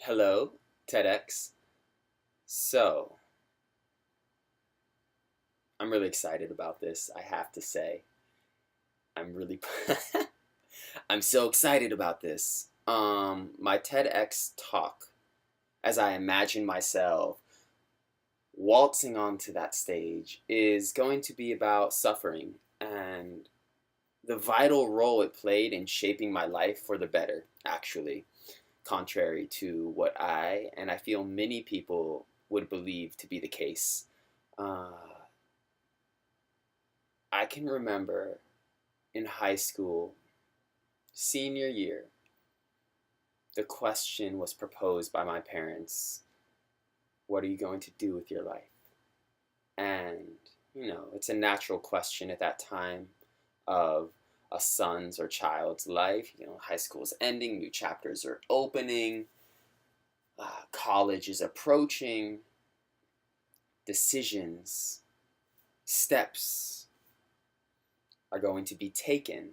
Hello, TedX. So, I'm really excited about this, I have to say. I'm really I'm so excited about this. My TEDx talk, as I imagine myself waltzing onto that stage, is going to be about suffering and the vital role it played in shaping my life for the better, actually, contrary to what I feel many people would believe to be the case. Uh, I can remember in high school, senior year, the question was proposed by my parents: what are you going to do with your life? And, it's a natural question at that time of a son's or child's life. High school is ending, new chapters are opening, college is approaching, decisions, steps are going to be taken.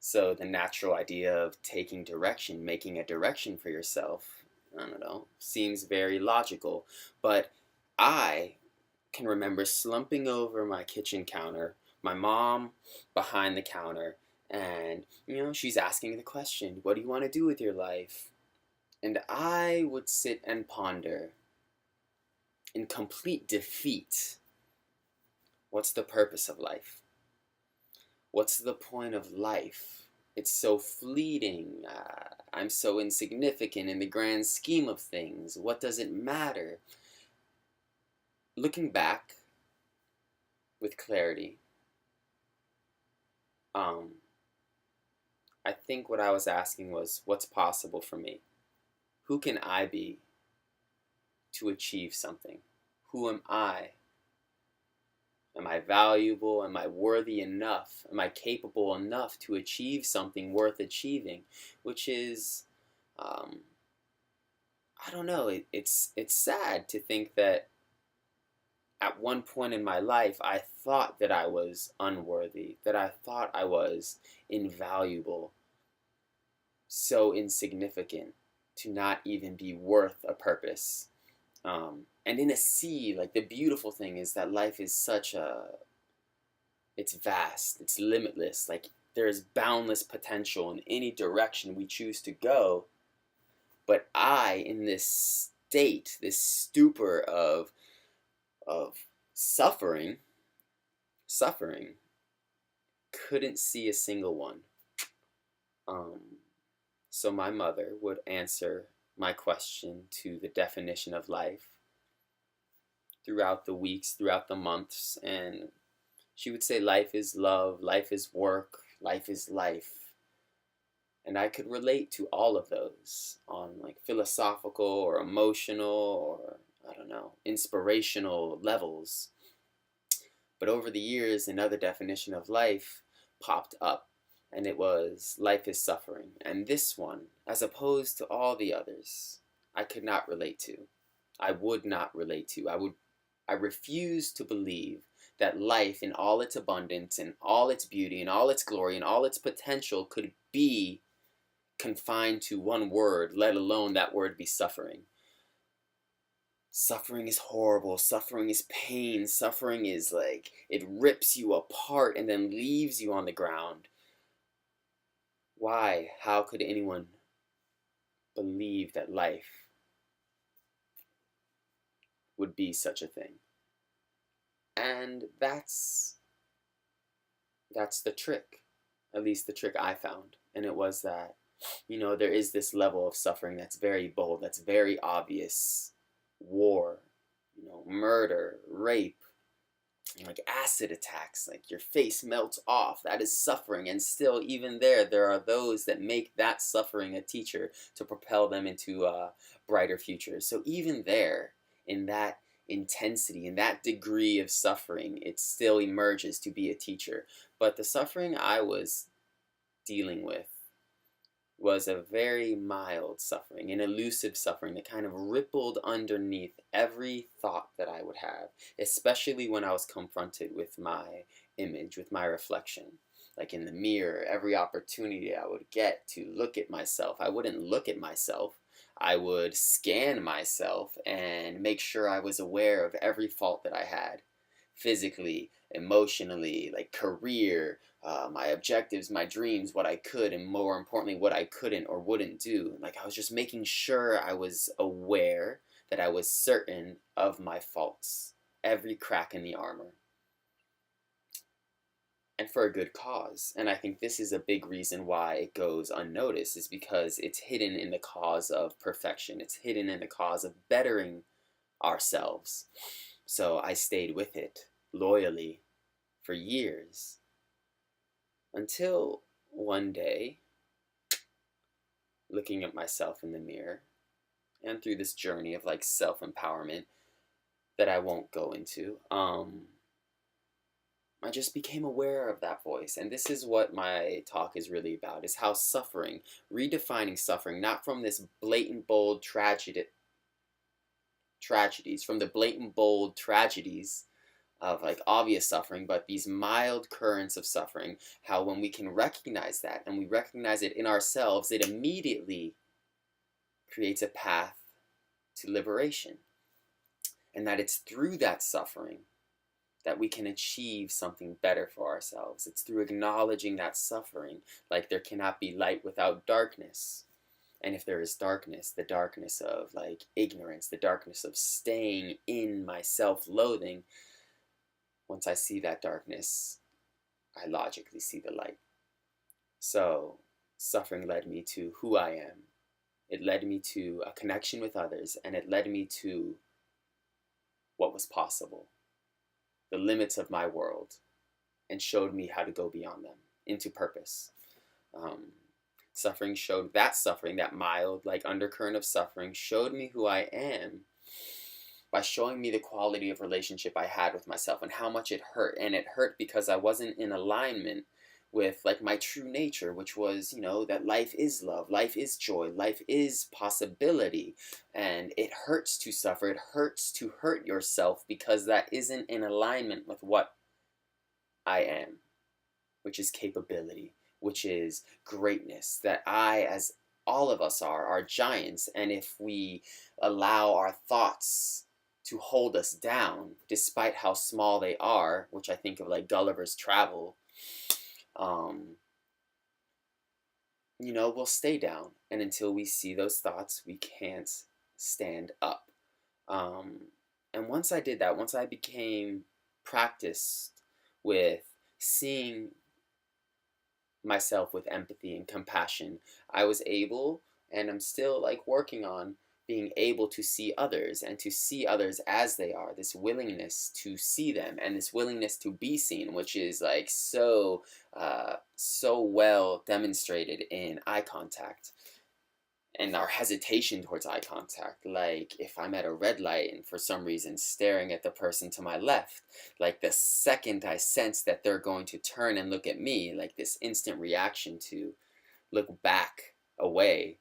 So the natural idea of taking direction, making a direction for yourself, I don't know, seems very logical. But I can remember slumping over my kitchen counter, my mom behind the counter, and, she's asking the question, what do you want to do with your life? And I would sit and ponder in complete defeat. What's the purpose of life? What's the point of life? It's so fleeting. I'm so insignificant in the grand scheme of things. What does it matter? Looking back with clarity, um, I think what I was asking was, what's possible for me? Who can I be to achieve something? Who am I? Am I valuable? Am I worthy enough? Am I capable enough to achieve something worth achieving? Which is, um, I don't know. It's sad to think that at one point in my life I thought that I was unworthy, that I thought I was invaluable, so insignificant to not even be worth a purpose. And in a sea, like, the beautiful thing is that life is it's vast, it's limitless. Like, there's boundless potential in any direction we choose to go. But in this state, this stupor of suffering, suffering, couldn't see a single one. Um, so my mother would answer my question to the definition of life throughout the weeks, throughout the months, and she would say life is love, life is work, life is life. And I could relate to all of those on, like, philosophical or emotional or, I don't know, inspirational levels. But over the years, another definition of life popped up, and it was life is suffering. And this one, as opposed to all the others, I could not relate to. I would not relate to. I refuse to believe that life in all its abundance and all its beauty and all its glory and all its potential could be confined to one word, let alone that word be suffering. Suffering is horrible. Suffering is pain. Suffering is like, it rips you apart and then leaves you on the ground. Why? How could anyone believe that life would be such a thing? And that's the trick. At least the trick I found. And it was that, there is this level of suffering that's very bold, that's very obvious. War, murder, rape, like acid attacks, like your face melts off. That is suffering. And still, even there are those that make that suffering a teacher to propel them into brighter futures. So even there, in that intensity, in that degree of suffering, it still emerges to be a teacher. But the suffering I was dealing with was a very mild suffering, an elusive suffering that kind of rippled underneath every thought that I would have, especially when I was confronted with my image, with my reflection. Like in the mirror, every opportunity I would get to look at myself, I wouldn't look at myself. I would scan myself and make sure I was aware of every fault that I had, physically, emotionally, like career, my objectives, my dreams, what I could, and more importantly, what I couldn't or wouldn't do. Like I was just making sure I was aware, that I was certain of my faults, every crack in the armor, and for a good cause. And I think this is a big reason why it goes unnoticed, is because it's hidden in the cause of perfection. It's hidden in the cause of bettering ourselves. So I stayed with it loyally for years, until one day, looking at myself in the mirror and through this journey of like self-empowerment that I won't go into, I just became aware of that voice. And this is what my talk is really about, is how suffering, redefining suffering, not from this blatant bold tragedies, from the blatant bold tragedies of like obvious suffering, but these mild currents of suffering, how when we can recognize that and we recognize it in ourselves, it immediately creates a path to liberation. And that it's through that suffering that we can achieve something better for ourselves. It's through acknowledging that suffering, like there cannot be light without darkness. And if there is darkness, the darkness of like ignorance, the darkness of staying in my self-loathing, once I see that darkness, I logically see the light. So suffering led me to who I am. It led me to a connection with others, and it led me to what was possible, the limits of my world, and showed me how to go beyond them into purpose. Suffering showed that suffering, that mild like undercurrent of suffering, showed me who I am by showing me the quality of relationship I had with myself and how much it hurt. And it hurt because I wasn't in alignment with like my true nature, which was, that life is love, life is joy, life is possibility. And it hurts to suffer, it hurts to hurt yourself, because that isn't in alignment with what I am, which is capability, which is greatness, that I, as all of us are giants. And if we allow our thoughts to hold us down, despite how small they are, which I think of like Gulliver's Travel, we'll stay down. And until we see those thoughts, we can't stand up. And once I did that, once I became practiced with seeing myself with empathy and compassion, I was able, and I'm still like working on being able to see others, and to see others as they are, this willingness to see them and this willingness to be seen, which is like so well demonstrated in eye contact and our hesitation towards eye contact. Like if I'm at a red light and for some reason staring at the person to my left, like the second I sense that they're going to turn and look at me, like this instant reaction to look back away,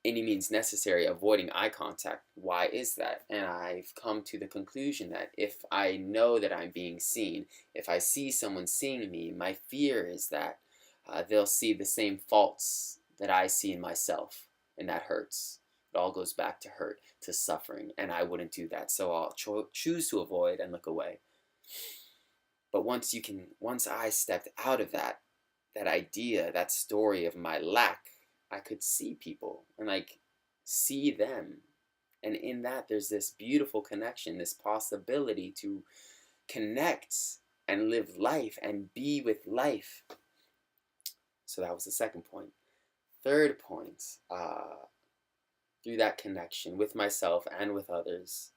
any means necessary, avoiding eye contact. Why is that? And I've come to the conclusion that if I know that I'm being seen, if I see someone seeing me, my fear is that they'll see the same faults that I see in myself, and that hurts. It all goes back to hurt, to suffering, and I wouldn't do that. So I'll choose to avoid and look away. But once I stepped out of that idea, that story of my lack, I could see people and like see them. And in that, there's this beautiful connection, this possibility to connect and live life and be with life. So that was the second point. Third point, through that connection with myself and with others,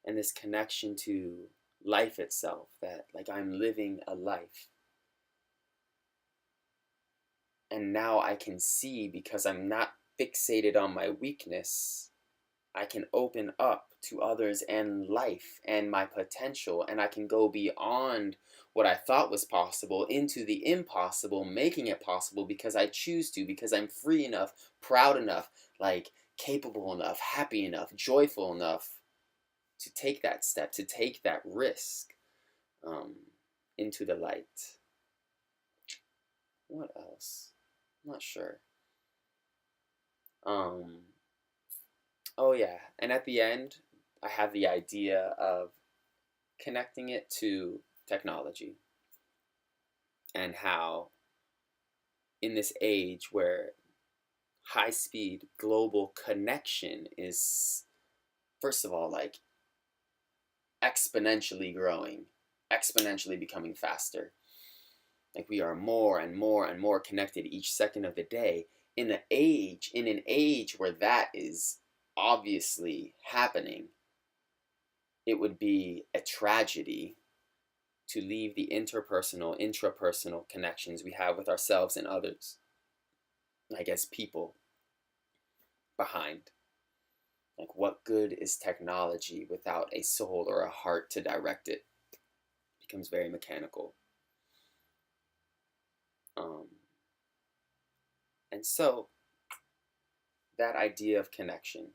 and this connection to life itself, that like I'm living a life. And now I can see, because I'm not fixated on my weakness, I can open up to others and life and my potential, and I can go beyond what I thought was possible into the impossible, making it possible because I choose to, because I'm free enough, proud enough, like capable enough, happy enough, joyful enough to take that step, to take that risk into the light. What else? I'm not sure. Oh yeah, and at the end, I have the idea of connecting it to technology and how in this age where high speed global connection is, first of all, like exponentially growing, exponentially becoming faster. Like we are more and more and more connected each second of the day. In an age where that is obviously happening, it would be a tragedy to leave the interpersonal, intrapersonal connections we have with ourselves and others, like as people, behind. Like, what good is technology without a soul or a heart to direct it? It becomes very mechanical. Um, and so, that idea of connection,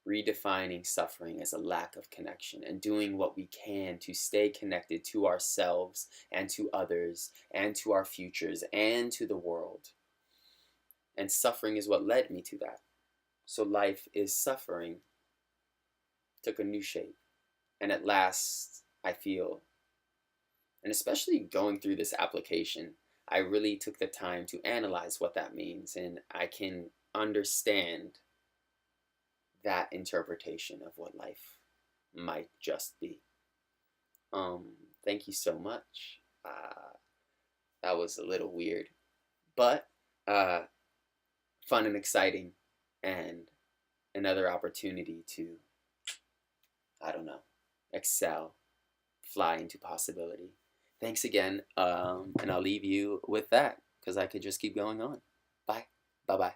redefining suffering as a lack of connection, and doing what we can to stay connected to ourselves and to others and to our futures and to the world. And suffering is what led me to that. So, life is suffering took a new shape. And at last, I feel, and especially going through this application, I really took the time to analyze what that means, and I can understand that interpretation of what life might just be. Um, Thank you so much. That was a little weird, but uh, fun and exciting, and another opportunity to, I don't know, excel, fly into possibility. Thanks again, and I'll leave you with that because I could just keep going on. Bye. Bye bye.